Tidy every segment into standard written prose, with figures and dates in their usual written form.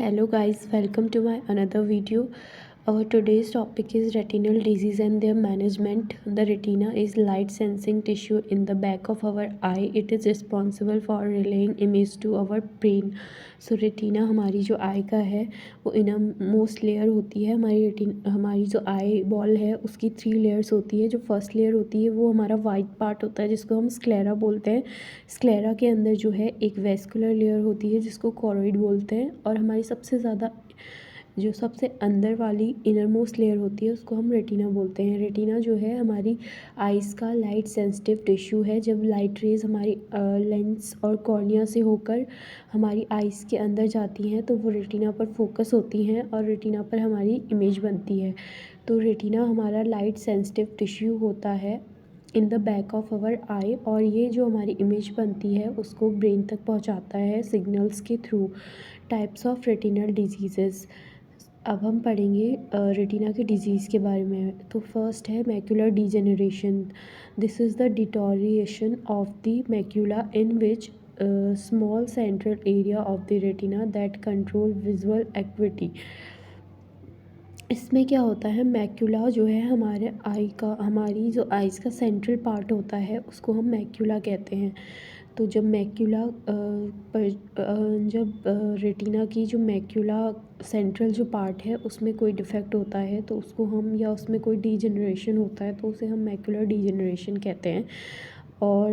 Hello guys, welcome to my another video. Our today's topic is retinal disease and their management. The retina is light sensing tissue in the back of our eye. It is responsible for relaying image to our brain. So retina हमारी जो आई का है वो innermost layer होती है. हमारी जो eye ball है उसकी 3 लेयर्स होती है. जो फर्स्ट लेयर होती है वो हमारा वाइट पार्ट होता है जिसको हम स्क्लेरा बोलते हैं. स्क्लेरा के अंदर जो है एक वेस्कुलर लेयर होती है जिसको कॉरोइड बोलते हैं. और हमारी सबसे अंदर वाली इनरमोस्ट लेयर होती है उसको हम रेटिना बोलते हैं. रेटिना जो है हमारी आइज़ का लाइट सेंसिटिव टिश्यू है. जब लाइट रेज हमारी लेंस और कॉर्निया से होकर हमारी आइज़ के अंदर जाती हैं तो वो रेटिना पर फोकस होती हैं और रेटिना पर हमारी इमेज बनती है. तो रेटिना हमारा लाइट सेंसिटिव टिश्यू होता है in the back of our eye, और ये जो हमारी इमेज बनती है उसको ब्रेन तक पहुंचाता है सिग्नल्स के through. Types of retinal diseases. अब हम पढ़ेंगे रेटिना के डिजीज़ के बारे में. तो फर्स्ट है macular degeneration. This is the deterioration of the macula in which small central area of the retina that control visual activity. इसमें क्या होता है, मैक्यूला जो है हमारी जो आइज़ का सेंट्रल पार्ट होता है उसको हम मैक्यूला कहते हैं. तो जब रेटिना की जो मैक्यूला सेंट्रल जो पार्ट है उसमें कोई डिफेक्ट होता है तो उसको हम, या उसमें कोई डीजेनरेशन होता है तो उसे हम मैक्यूलर डीजेनरेशन कहते हैं. और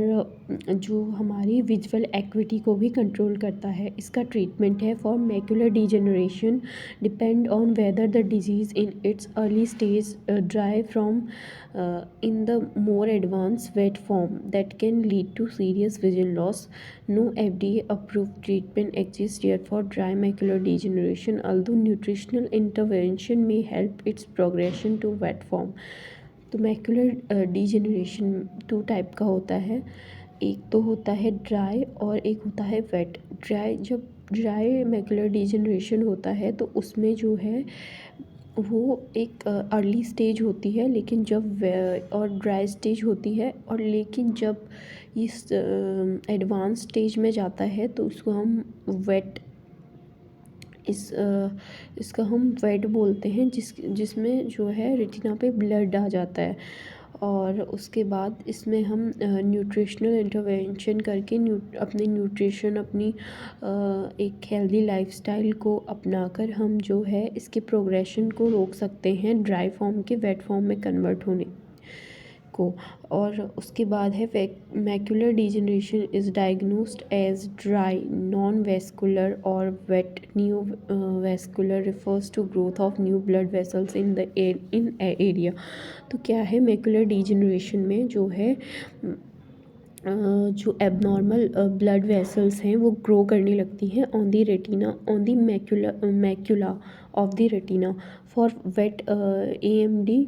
जो हमारी विजुअल एक्टिविटी को भी कंट्रोल करता है. इसका ट्रीटमेंट है for macular degeneration depend on whether the disease in its early stage dry from in the more advanced wet form that can lead to serious vision loss. No FDA approved treatment exists yet for dry macular degeneration, although nutritional intervention may help its progression to wet form. तो macular degeneration 2 type का होता है. एक तो होता है dry और एक होता है वेट. जब ड्राई मैक्यूलर डिजेनरेशन होता है तो उसमें जो है वो एक अर्ली स्टेज होती है, लेकिन जब और ड्राई स्टेज होती है, और लेकिन जब इस एडवांस स्टेज में जाता है तो उसको हम इसका हम वेट बोलते हैं, जिसमें जो है रेटिना पे ब्लड आ जाता है. और उसके बाद इसमें हम न्यूट्रिशनल इंटरवेंशन करके अपने न्यूट्रिशन अपनी एक हेल्दी लाइफस्टाइल को अपनाकर हम जो है इसके प्रोग्रेशन को रोक सकते हैं ड्राई फॉर्म के वेट फॉर्म में कन्वर्ट होने को. और उसके बाद है macular degeneration is diagnosed as dry non vascular और wet new vascular refers to growth of new blood vessels in area. तो क्या है, मैक्यूलर डिजेनरेशन में जो है जो एबनॉर्मल ब्लड वेसल्स हैं वो ग्रो करने लगती हैं on the retina, on the macula of the retina. For wait AMD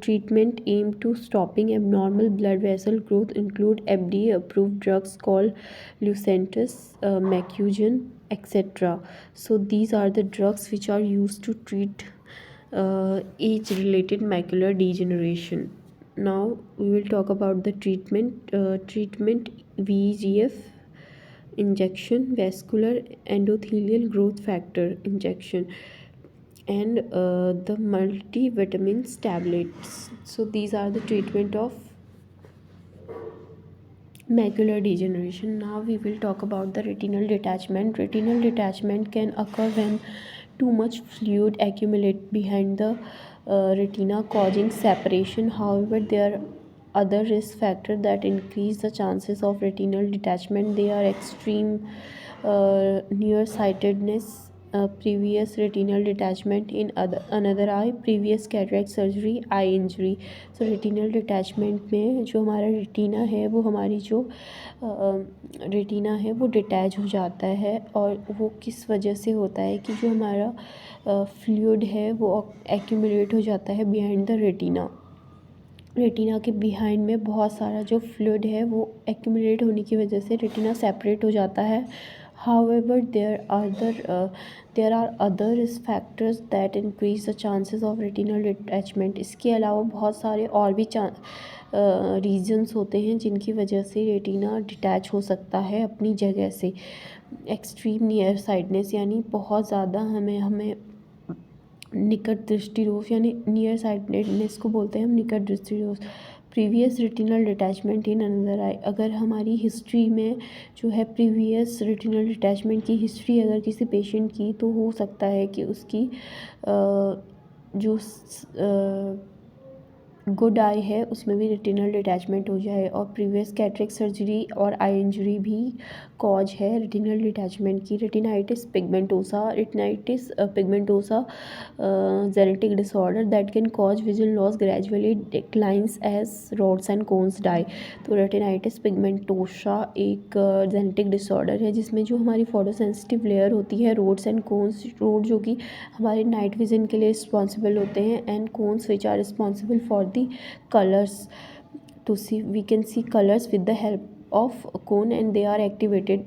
treatment aimed to stopping abnormal blood vessel growth include FDA approved drugs called Lucentis, Macugen, etc. So these are the drugs which are used to treat age related macular degeneration. Now we will talk about the treatment VEGF injection, vascular endothelial growth factor injection, and the multivitamins tablets. So these are the treatment of macular degeneration. Now we will talk about the retinal detachment. Retinal detachment can occur when too much fluid accumulate behind the retina causing separation. However, there are other risk factors that increase the chances of retinal detachment. They are extreme nearsightedness, previous retinal detachment in another eye, previous cataract surgery, eye injury. So retinal detachment में जो हमारा retina है वो हमारी जो retina है वो detach हो जाता है. और वो किस वजह से होता है कि जो हमारा फ्लूइड है वो एक्यूमुलेट हो जाता है बिहाइंड द रेटिना के बिहाइंड में बहुत सारा जो फ्लूइड है वो एक्यूमुलेट होने की वजह से रेटिना सेपरेट हो जाता है. However, there are other risk factors that increase the chances of retinal detachment. इसके अलावा बहुत सारे और भी रीजन्स होते हैं जिनकी वजह से रेटिना डिटैच हो सकता है अपनी जगह से. एक्सट्रीम नियर साइडनेस यानी बहुत ज़्यादा हमें निकट दृष्टि दोष यानी नियर साइडनेस को बोलते हैं हम निकट दृष्टि दोष। Previous retinal detachment in another eye, अगर हमारी हिस्ट्री में जो है प्रीवियस रेटिनल डिटैचमेंट की हिस्ट्री अगर किसी पेशेंट की, तो हो सकता है कि उसकी जो गुड आई है उसमें भी रेटिनल डिटैचमेंट हो जाए। और प्रीवियस कैटरेक्ट सर्जरी और आई इंजरी भी कॉज है रेटिनल डिटैचमेंट की। Retinitis pigmentosa genetic disorder that can cause vision loss gradually declines as rods and cones die. तो रेटिनाइटिस पिगमेंटोसा एक जेनेटिक डिसऑर्डर है जिसमें जो हमारी फोटो सेंसिटिव लेयर होती है रोड्स एंड कोन्स, रोड जो कि हमारे नाइट विजन के लिए रिस्पॉन्सिबल होते हैं and cones which are responsible for the colors to see, we can see colors with the help of a cone and they are activated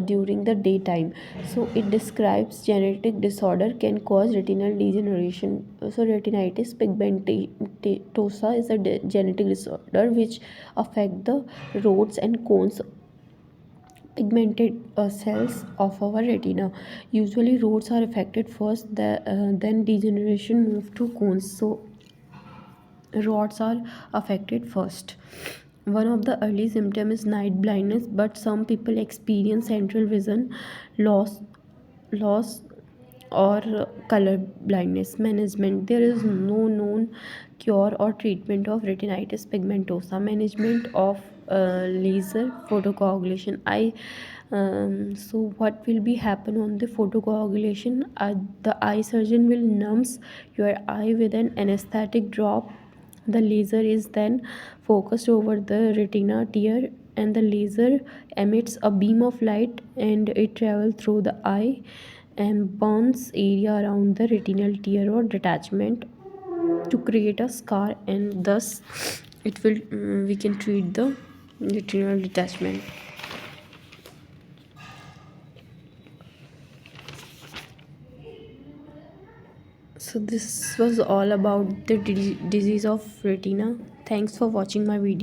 during the daytime. So it describes genetic disorder can cause retinal degeneration. So retinitis pigmentosa is a genetic disorder which affect the rods and cones pigmented cells of our retina. Usually rods are affected first, then degeneration move to cones. So rods are affected first. One of the early symptoms is night blindness, but some people experience central vision loss or color blindness. Management: there is no known cure or treatment of retinitis pigmentosa. Management of laser photocoagulation. So what will be happen on the photocoagulation? The eye surgeon will numbs your eye with an anesthetic drop. The laser is then focused over the retina tear and the laser emits a beam of light and it travels through the eye and burns area around the retinal tear or detachment to create a scar, and thus it will we can treat the retinal detachment. So this was all about the disease of retina. Thanks for watching my video.